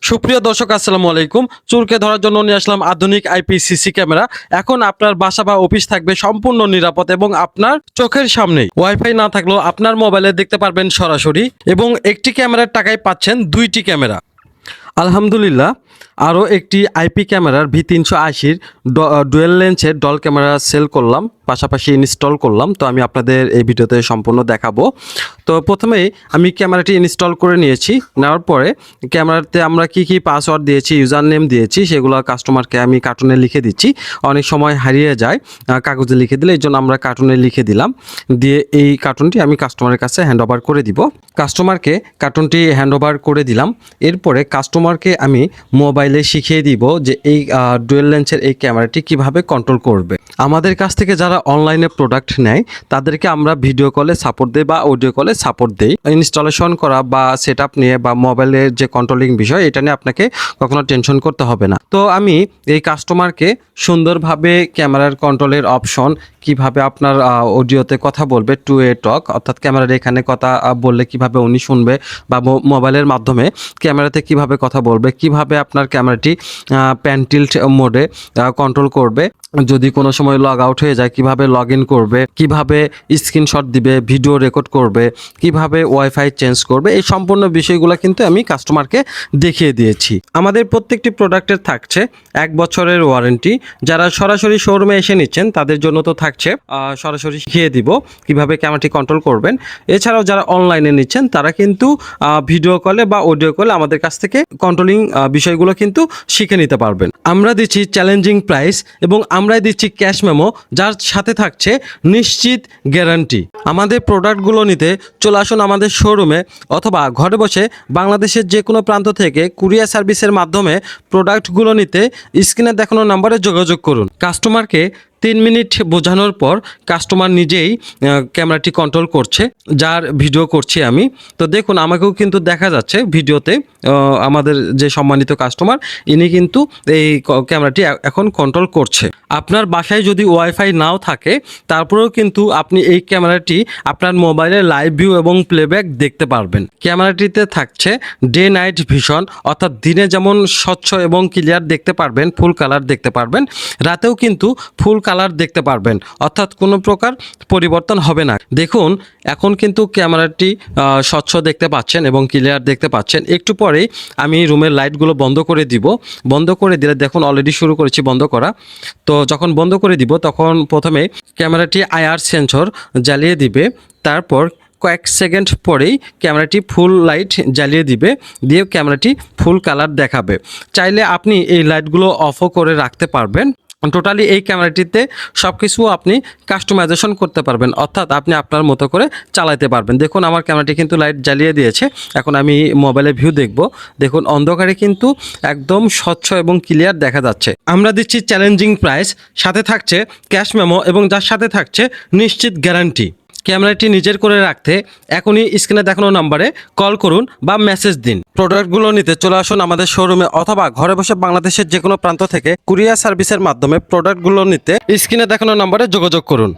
সুপ্রিয় দর্শক আসসালামু আলাইকুম। চুরকে ধরার জন্য নিয়ে আসলাম আধুনিক আইপিসিসি ক্যামেরা। এখন আপনার বাসা বা অফিস থাকবে সম্পূর্ণ নিরাপদ এবং আপনার চোখের সামনেই। ওয়াইফাই না থাকলেও আপনার মোবাইলে দেখতে পারবেন সরাসরি এবং একটি ক্যামেরার টাকায় পাচ্ছেন দুইটি ক্যামেরা। আলহামদুলিল্লাহ, আরও একটি আইপি ক্যামেরার V380 ডুয়েল লেন্সের ডল ক্যামেরা সেল করলাম, পাশাপাশি ইনস্টল করলাম। তো আমি আপনাদের এই ভিডিওতে সম্পূর্ণ দেখাবো। তো প্রথমেই আমি ক্যামেরাটি ইনস্টল করে নিয়েছি। নেওয়ার পরে ক্যামেরাতে আমরা কি পাসওয়ার্ড দিয়েছি, ইউজার নেম দিয়েছি, সেগুলো কাস্টমারকে আমি কার্টুনে লিখে দিচ্ছি। অনেক সময় হারিয়ে যায় কাগজে লিখে দিলে, এই জন্য আমরা কার্টুনে লিখে দিলাম। দিয়ে এই কার্টুনটি আমি কাস্টমারের কাছে হ্যান্ড ওভার করে দিব। কাস্টমারকে কার্টুনটি হ্যান্ড ওভার করে দিলাম। এরপরে কাস্টমারকে আমি মোবাইলে শিখিয়ে দিব যে এই ডুয়েল লেন্সের এই ক্যামেরাটি কিভাবে কন্ট্রোল করবে। আমাদের কাছ থেকে যারা অনলাইনে প্রোডাক্ট নেয় তাদেরকে আমরা ভিডিও কলে সাপোর্ট দেই বা অডিও কলে সাপোর্ট দেই। ইনস্টলেশন করা বা সেট আপ নিয়ে বা মোবাইলের যে কন্ট্রোলিং বিষয়, এটা নিয়ে আপনাকে কখনো টেনশন করতে হবে না। তো আমি এই কাস্টমারকে সুন্দরভাবে ক্যামেরার কন্ট্রোলের অপশন, কিভাবে আপনার অডিওতে কথা বলবে, টু এ টক, অর্থাৎ ক্যামেরার এখানে কথা বললে কিভাবে উনি শুনবে, বা মোবাইলের মাধ্যমে ক্যামেরাতে কিভাবে কথা বলবে, কিভাবে আপনার ক্যামেরাটি প্যান টিল্ট মোডে কন্ট্রোল করবে, যদি কোনো সময় লগ আউট হয়ে যায় কিভাবে লগ ইন করবে, কিভাবে স্ক্রিনশট দিবে, ভিডিও রেকর্ড করবে, কিভাবে ওয়াইফাই চেঞ্জ করবে, এই সম্পূর্ণ বিষয়গুলো কিন্তু আমি কাস্টমারকে দেখিয়ে দিয়েছি। আমাদের প্রত্যেকটি প্রোডাক্টের থাকছে 1 বছরের ওয়ারেন্টি। যারা সরাসরি শোরুমে এসে নিচ্ছেন তাদের জন্য তো থাকছে সরাসরি শিখিয়ে দিব কিভাবে ক্যামেরাটি কন্ট্রোল করবেন। এছাড়াও যারা অনলাইনে নিচ্ছেন তারা কিন্তু ভিডিও কলে বা অডিও কলে আমাদের কাছ থেকে কন্ট্রোলিং বিষয়গুলো কিন্তু শিখে নিতে পারবেন। আমরা দিচ্ছি চ্যালেঞ্জিং প্রাইস এবং আমরাই দিচ্ছি ক্যাশ মেমো, যার সাথে থাকছে নিশ্চিত গ্যারান্টি। আমাদের প্রোডাক্টগুলো নিতে চলে আসুন আমাদের শোরুমে, অথবা ঘরে বসে বাংলাদেশের যে কোনো প্রান্ত থেকে কুরিয়ার সার্ভিসের মাধ্যমে প্রোডাক্টগুলো নিতে স্ক্রিনে দেখানো নাম্বারে যোগাযোগ করুন। কাস্টমারকে 3 মিনিট বোঝানোর পর কাস্টমার নিজেই ক্যামেরাটি কন্ট্রোল করছে, যার ভিডিও করছি আমি। তো দেখুন, আমাকেও কিন্তু দেখা যাচ্ছে ভিডিওতে আমাদের যে সম্মানিত কাস্টমার, ইনি কিন্তু এই ক্যামেরাটি এখন কন্ট্রোল করছে। আপনার বাসায় যদি ওয়াইফাই নাও থাকে তারপরেও কিন্তু আপনি এই ক্যামেরাটি আপনার মোবাইলে লাইভ ভিউ এবং প্লেব্যাক দেখতে পারবেন। ক্যামেরাটিতে থাকছে ডে নাইট ভিশন, অর্থাৎ দিনে যেমন স্বচ্ছ এবং ক্লিয়ার দেখতে পারবেন, ফুল কালার দেখতে পারবেন, রাতেও কিন্তু ফুল কালার দেখতে পারবেন, অর্থাৎ কোনো প্রকার পরিবর্তন হবে না। দেখুন, এখন কিন্তু ক্যামেরাটি স্বচ্ছ দেখতে পাচ্ছেন এবং ক্লিয়ার দেখতে পাচ্ছেন। একটু পরেই আমি রুমের লাইটগুলো বন্ধ করে দিব। বন্ধ করে দিলে দেখুন অলরেডি শুরু করেছি বন্ধ করা। তো যখন বন্ধ করে দিব তখন প্রথমে ক্যামেরাটি আইআর সেন্সর জ্বালিয়ে দিবে, তারপর কয়েক সেকেন্ড পরেই ক্যামেরাটি ফুল লাইট জ্বালিয়ে দিবে, দিয়ে ক্যামেরাটি ফুল কালার দেখাবে। চাইলে আপনি এই লাইটগুলো অফও করে রাখতে পারবেন। টোটালি এই ক্যামেরাটিতে সব কিছু আপনি কাস্টমাইজেশন করতে পারবেন, অর্থাৎ আপনি আপনার মতো করে চালাতে পারবেন। দেখুন, আমার ক্যামেরাটি কিন্তু লাইট জ্বালিয়ে দিয়েছে। এখন আমি মোবাইলে ভিউ দেখব। দেখুন, অন্ধকারে কিন্তু একদম স্বচ্ছ এবং ক্লিয়ার দেখা যাচ্ছে। আমরা দিচ্ছি চ্যালেঞ্জিং প্রাইস, সাথে থাকছে ক্যাশ মেমো এবং যার সাথে থাকছে নিশ্চিত গ্যারান্টি। ক্যামেরাটি নিজের করে রাখতে এখনই স্ক্রিনে দেখানো নাম্বারে কল করুন বা মেসেজ দিন। প্রোডাক্টগুলো নিতে চলে আসুন আমাদের শোরুমে, অথবা ঘরে বসে বাংলাদেশের যে কোনো প্রান্ত থেকে কুরিয়ার সার্ভিসের মাধ্যমে প্রোডাক্টগুলো নিতে স্ক্রিনে দেখানো নাম্বারে যোগাযোগ করুন।